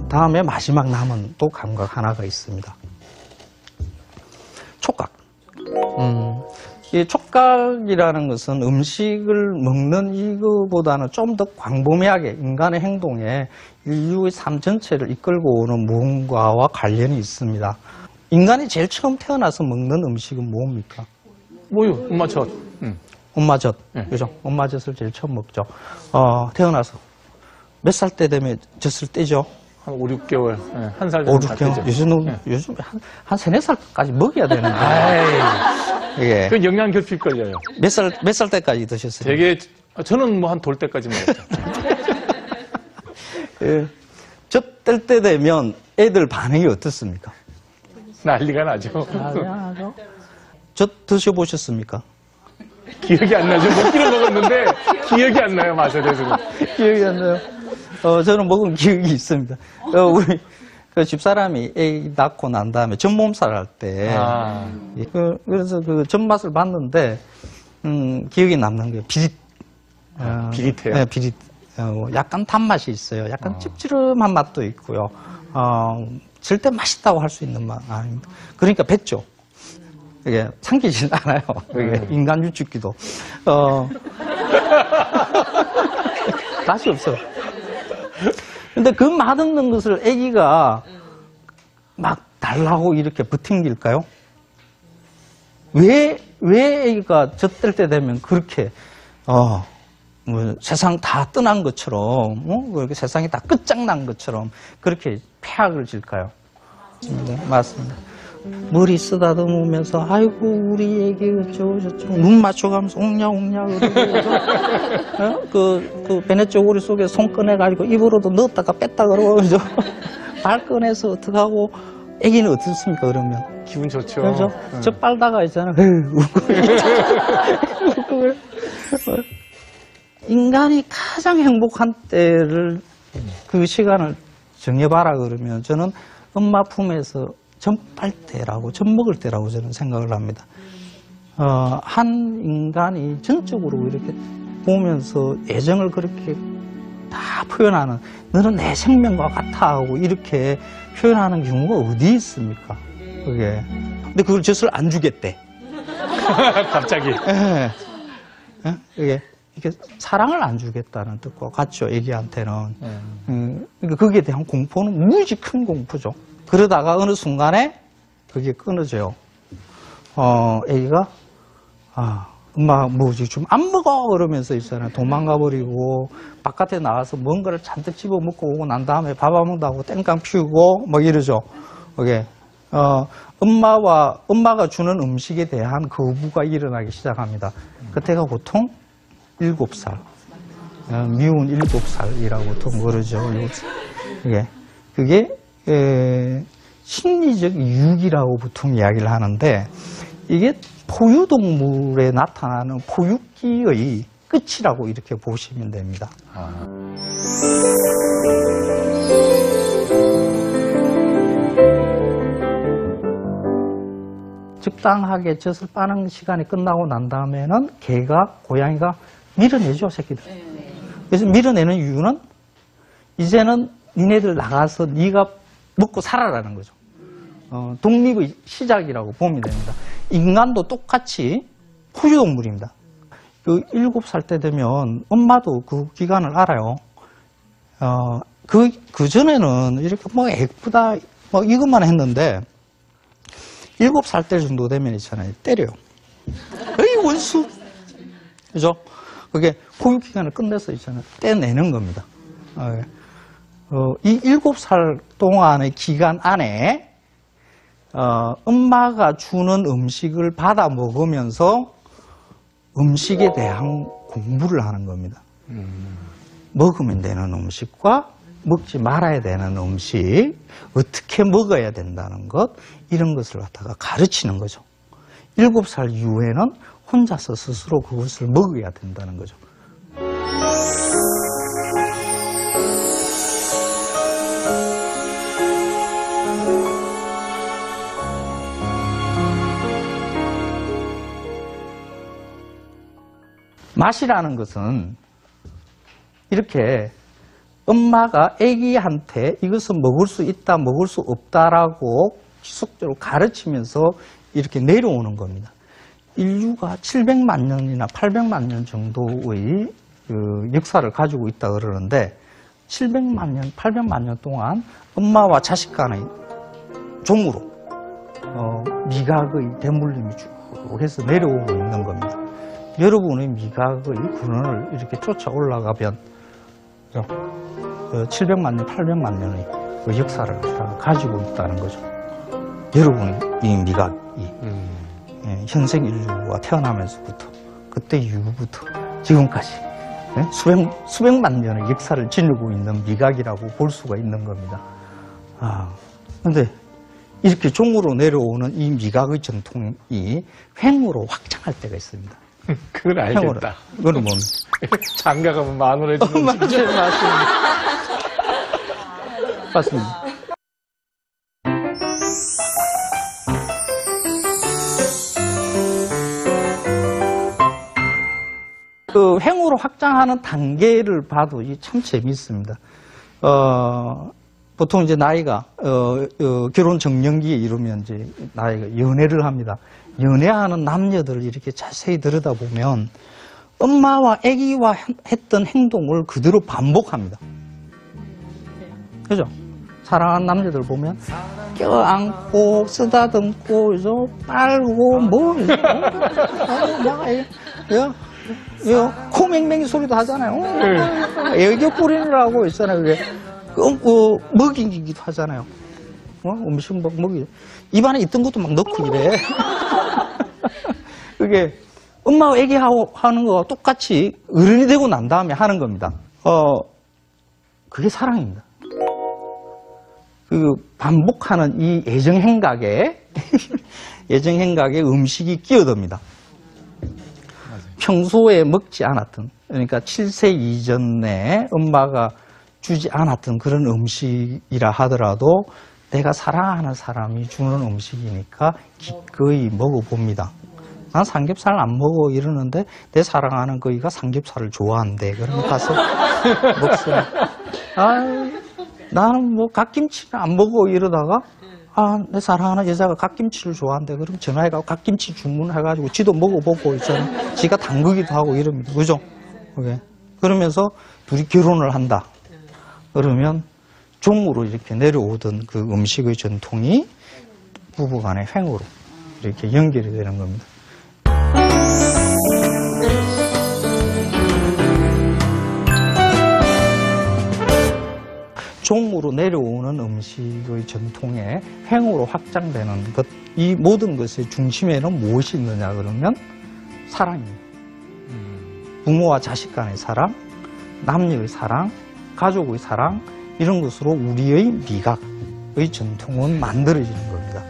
다음에 마지막 남은 또 감각 하나가 있습니다. 촉각. 이 촉각이라는 것은 음식을 먹는 이거보다는 좀 더 광범위하게 인간의 행동에 인류의 삶 전체를 이끌고 오는 무언가와 관련이 있습니다. 인간이 제일 처음 태어나서 먹는 음식은 뭡니까? 뭐요? 엄마젓. 엄마젓. 그죠? 엄마젓을 제일 처음 먹죠. 태어나서 몇 살 때 되면 젖을 떼죠? 한 5, 6개월. 네, 한 살 5, 정도 6개월. 요즘 한 3, 4살까지 먹여야 되는데. 예. 그 영양 결핍 걸려요. 몇 살 때까지 드셨어요? 되게, 저는 뭐 한 돌 때까지 먹었죠. 예. 젖 뗄 때 되면 애들 반응이 어떻습니까? 난리가 나죠. 나죠. 젖 드셔보셨습니까? 기억이 안 나죠. 먹기는 먹었는데 기억이 안 나요. 맛에 대해서. 기억이 안 나요. 저는 먹은 기억이 있습니다. 우리 그 집사람이 애 낳고 난 다음에 전몸살 할 때, 그래서 그 전맛을 봤는데, 기억이 남는 거예요. 비릿해요. 네, 비릿. 약간 단맛이 있어요. 약간 찝찝한 맛도 있고요. 절대 맛있다고 할 수 있는 맛 아닙니다. 그러니까 뱉죠. 이게 삼키진 않아요. 이게 인간 유축기도. 맛이 없어. 근데 그 맛없는 것을 아기가 막 달라고 이렇게 버팅길까요? 왜 아기가 젖될 때 되면 그렇게, 뭐 세상 다 떠난 것처럼, 그렇게 세상이 다 끝장난 것처럼 그렇게 폐악을 질까요? 네, 맞습니다. 머리 쓰다듬으면서, 아이고, 우리 애기 어쩌고 눈 맞춰가면서 옹냐옹냐 그러고, 그 베네 쪼고리 속에 손 꺼내가지고 입으로도 넣었다가 뺐다 그러고, 발 꺼내서 어떡하고, 애기는 어떻습니까, 그러면? 기분 좋죠. 그렇죠? 저 빨다가 있잖아요. 웃고. 인간이 가장 행복한 때를, 그 시간을 정해봐라 그러면 저는 엄마 품에서 젖 빨 때라고, 젖 먹을 때라고 저는 생각을 합니다. 한 인간이 전적으로 이렇게 보면서 애정을 그렇게 다 표현하는, 너는 내 생명과 같아 하고 이렇게 표현하는 경우가 어디 있습니까? 그게. 근데 그걸 젖을 안 주겠대. 갑자기. 이게 사랑을 안 주겠다는 뜻과 같죠, 애기한테는. 그러니까 거기에 대한 공포는 무지 큰 공포죠. 그러다가 어느 순간에 그게 끊어져요. 애기가, 엄마 뭐지, 좀 안 먹어! 그러면서 있잖아요. 도망가 버리고, 바깥에 나가서 뭔가를 잔뜩 집어 먹고 오고 난 다음에 밥 안 먹는다고 땡깡 피우고, 막 이러죠. 그게, 엄마가 주는 음식에 대한 거부가 일어나기 시작합니다. 그때가 보통 7살. 미운 7살이라고 보통 그러죠. 7살. 그게, 심리적 유기라고 보통 이야기를 하는데, 이게 포유동물에 나타나는 포유기의 끝이라고 이렇게 보시면 됩니다. 적당하게 젖을 빠는 시간이 끝나고 난 다음에는 고양이가 밀어내죠, 새끼들. 그래서 밀어내는 이유는 이제는 니네들 나가서 네가 먹고 살아라는 거죠. 독립의 시작이라고 보면 됩니다. 인간도 똑같이 포유동물입니다. 그 7살 때 되면 엄마도 그 기간을 알아요. 그전에는 이렇게 뭐 예쁘다, 뭐 이것만 했는데 7살 때 정도 되면 있잖아요. 때려요. 에이, 원수! 그죠? 그게 포유기간을 끝내서 있잖아요. 떼내는 겁니다. 이 7살 동안의 기간 안에 엄마가 주는 음식을 받아 먹으면서 음식에 대한 공부를 하는 겁니다. 먹으면 되는 음식과 먹지 말아야 되는 음식, 어떻게 먹어야 된다는 것, 이런 것을 갖다가 가르치는 거죠. 7살 이후에는 혼자서 스스로 그것을 먹어야 된다는 거죠. 맛이라는 것은 이렇게 엄마가 아기한테 이것은 먹을 수 있다, 먹을 수 없다라고 지속적으로 가르치면서 이렇게 내려오는 겁니다. 인류가 700만 년이나 800만 년 정도의 그 역사를 가지고 있다 그러는데 700만 년, 800만 년 동안 엄마와 자식 간의 종으로 미각의 대물림이 쭉 해서 내려오고 있는 겁니다. 여러분의 미각의 근원을 이렇게 쫓아 올라가면 700만 년, 800만 년의 그 역사를 가지고 있다는 거죠. 여러분의 이 미각이 현생 인류가 태어나면서부터 그때 이후부터 지금까지 수백만 년의 역사를 지니고 있는 미각이라고 볼 수가 있는 겁니다. 그런데 이렇게 종으로 내려오는 이 미각의 전통이 횡으로 확장할 때가 있습니다. 그건 알겠다. 그거는 뭡니까? 장가 가면 마누라 해주는 음식이죠. 맞습니다. 맞습니다. 그 횡으로 확장하는 단계를 봐도 참 재미있습니다. 보통 이제 나이가 결혼 정년기에 이르면 이제 나이가 연애를 합니다. 연애하는 남녀들을 이렇게 자세히 들여다보면 엄마와 아기와 했던 행동을 그대로 반복합니다. 그죠? 사랑하는 남자들 보면 껴안고 쓰다듬고 빨고 뭐 코맹맹이 소리도 하잖아요. 애교 뿌리느라고 있잖아요. 그게 먹이기도 하잖아요. 음식 먹이 입안에 있던 것도 막 넣고 이래. 그게 엄마와 애기하고 하는 거와 똑같이 어른이 되고 난 다음에 하는 겁니다. 그게 사랑입니다. 그 반복하는 이 애정 행각에 음식이 끼어듭니다. 평소에 먹지 않았던, 그러니까 7세 이전에 엄마가 주지 않았던 그런 음식이라 하더라도 내가 사랑하는 사람이 주는 음식이니까 기꺼이 먹어봅니다. 난 삼겹살 안 먹어 이러는데 내 사랑하는 거기가 삼겹살을 좋아한대. 그러면 가서 먹어요. 나는 뭐 갓김치를 안 먹어 이러다가 내 사랑하는 여자가 갓김치를 좋아한대. 그럼 전화해가지고 갓김치 주문해가지고 지도 먹어보고 있잖아. 지가 담그기도 하고 이럽니다. 그죠? 그러면서 둘이 결혼을 한다. 그러면 종으로 이렇게 내려오던 그 음식의 전통이 부부간의 횡으로 이렇게 연결이 되는 겁니다. 종으로 내려오는 음식의 전통에 횡으로 확장되는 것, 이 모든 것의 중심에는 무엇이 있느냐 그러면 사랑입니다. 부모와 자식 간의 사랑, 남녀의 사랑, 가족의 사랑, 이런 것으로 우리의 미각의 전통은 만들어지는 겁니다.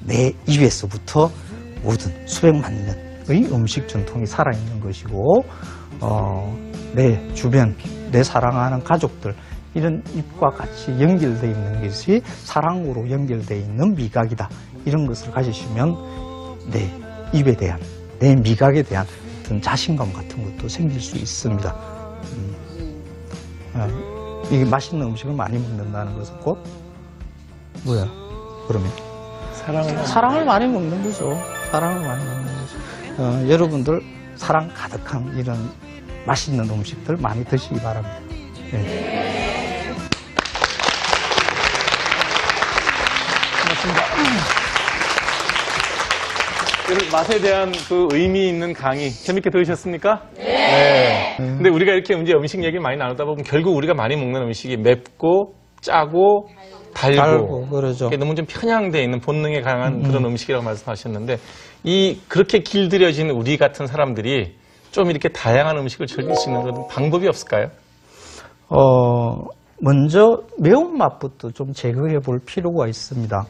내 입에서부터 모든 수백만 년의 음식 전통이 살아있는 것이고 내 주변, 내 사랑하는 가족들, 이런 입과 같이 연결되어 있는 것이 사랑으로 연결되어 있는 미각이다. 이런 것을 가지시면 내 입에 대한, 내 미각에 대한 어떤 자신감 같은 것도 생길 수 있습니다. 이게 맛있는 음식을 많이 먹는다는 것은 곧 뭐야? 그러면 사랑을 많이 먹는 거죠. 사랑을 많이 먹는 거죠. 여러분들 사랑 가득한 이런 맛있는 음식들 많이 드시기 바랍니다. 네. 고맙습니다. 맛에 대한 그 의미 있는 강의 재밌게 들으셨습니까? 네. 근데 우리가 이렇게 이제 음식 얘기 많이 나누다 보면 결국 우리가 많이 먹는 음식이 맵고 짜고 달고 그러죠. 너무 좀 편향되어 있는 본능에 강한 그런 음식이라고 말씀하셨는데 그렇게 길들여진 우리 같은 사람들이 좀 이렇게 다양한 음식을 즐길 수 있는 그런 방법이 없을까요? 먼저 매운맛부터 좀 제거해 볼 필요가 있습니다.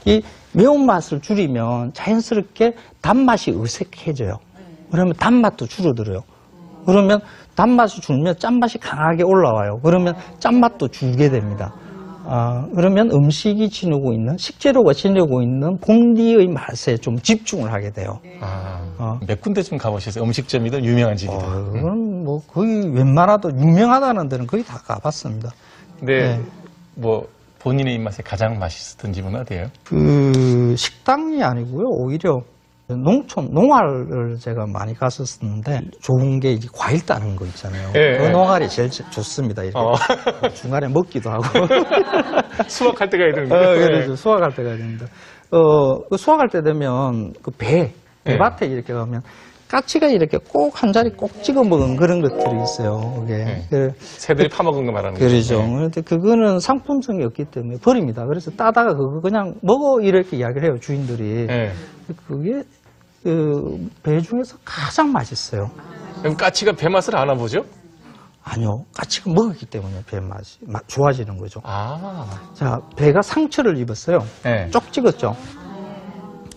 이 매운맛을 줄이면 자연스럽게 단맛이 어색해져요. 그러면 단맛도 줄어들어요. 그러면 단맛이 줄면 짠맛이 강하게 올라와요. 그러면 짠맛도 줄게 됩니다. 그러면 음식이 지니고 있는, 식재료가 지니고 있는 본디의 맛에 좀 집중을 하게 돼요. 몇 군데 좀 가보셨어요? 음식점이든 유명한 집이든. 그건 뭐 거의 웬만하도 유명하다는 데는 거의 다 가봤습니다. 근데 네. 뭐 본인의 입맛에 가장 맛있었던 집은 어디예요? 그 식당이 아니고요. 오히려 농활을 제가 많이 갔었는데 좋은 게 이제 과일 따는 거 있잖아요. 예, 그 예. 농활이 제일 좋습니다. 이렇게 중간에 먹기도 하고. 수확할 때가 있는데. 그래서 수확할 때가 됩니다. 그 수확할 때 되면 그 배밭에 이렇게 가면 까치가 이렇게 꼭 한 자리 꼭 찍어 먹은 그런 것들이 있어요. 그게. 새들이 파먹은 거 말하는 거죠. 그러죠. 그런데 그거는 상품성이 없기 때문에 버립니다. 그래서 따다가 그거 그냥 먹어 이렇게 이야기를 해요, 주인들이. 네. 그게 그 배 중에서 가장 맛있어요. 그럼 까치가 배 맛을 아나 보죠? 아니요. 까치가 먹었기 때문에 배 맛이 좋아지는 거죠. 자, 배가 상처를 입었어요. 네. 쪽 찍었죠.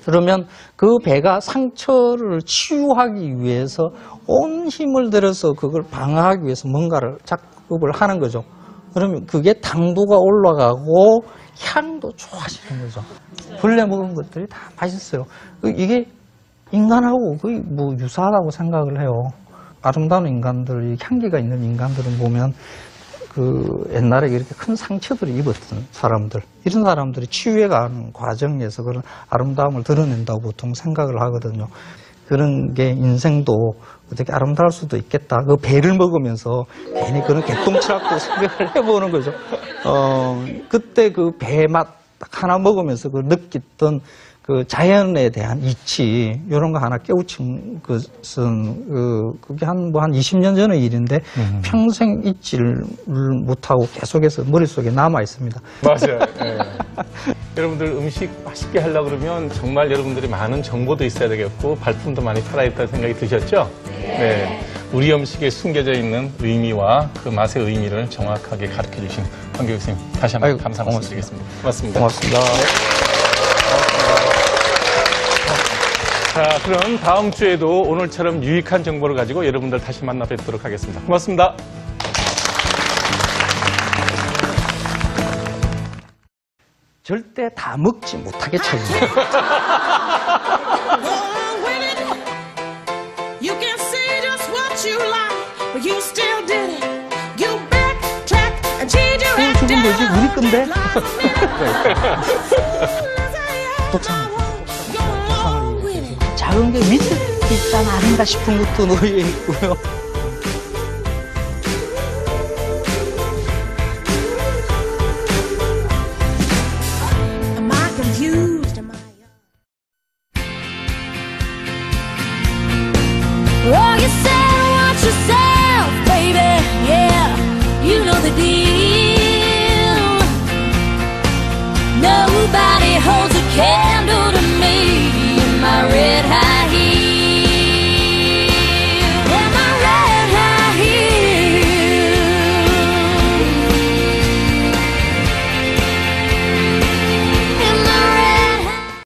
그러면 그 배가 상처를 치유하기 위해서 온 힘을 들여서 그걸 방어하기 위해서 뭔가를 작업을 하는 거죠. 그러면 그게 당도가 올라가고 향도 좋아지는 거죠. 본래 먹은 것들이 다 맛있어요. 이게 인간하고 거의 뭐 유사하다고 생각을 해요. 아름다운 인간들, 향기가 있는 인간들은 보면 그 옛날에 이렇게 큰 상처들을 입었던 사람들, 이런 사람들이 치유해가는 과정에서 그런 아름다움을 드러낸다고 보통 생각을 하거든요. 그런 게 인생도 어떻게 아름다울 수도 있겠다. 그 배를 먹으면서 괜히 그런 개똥치라고 생각을 해보는 거죠. 그때 그 배 맛 딱 하나 먹으면서 그 느꼈던 그 자연에 대한 이치, 이런 거 하나 깨우친 것은, 그게 한 20년 전의 일인데, 평생 잊지를 못하고 계속해서 머릿속에 남아 있습니다. 맞아요. 네. 여러분들 음식 맛있게 하려고 그러면 정말 여러분들이 많은 정보도 있어야 되겠고, 발품도 많이 팔아야겠다는 생각이 드셨죠? 네. 우리 음식에 숨겨져 있는 의미와 그 맛의 의미를 정확하게 가르쳐 주신 황교익 선생님, 다시 한번 감사 말씀드리겠습니다. 고맙습니다. 고맙습니다. 자, 그럼 다음 주에도 오늘처럼 유익한 정보를 가지고 여러분들 다시 만나 뵙도록 하겠습니다. 고맙습니다. 절대 다 먹지 못하게 책임져요. You can say just what you like, but you still did it. You backtrack and change your act. 죽은 거지, 우리 건데? 작은 게 밑에 있잖아, 아닌가 싶은 것도 놓여 있고요.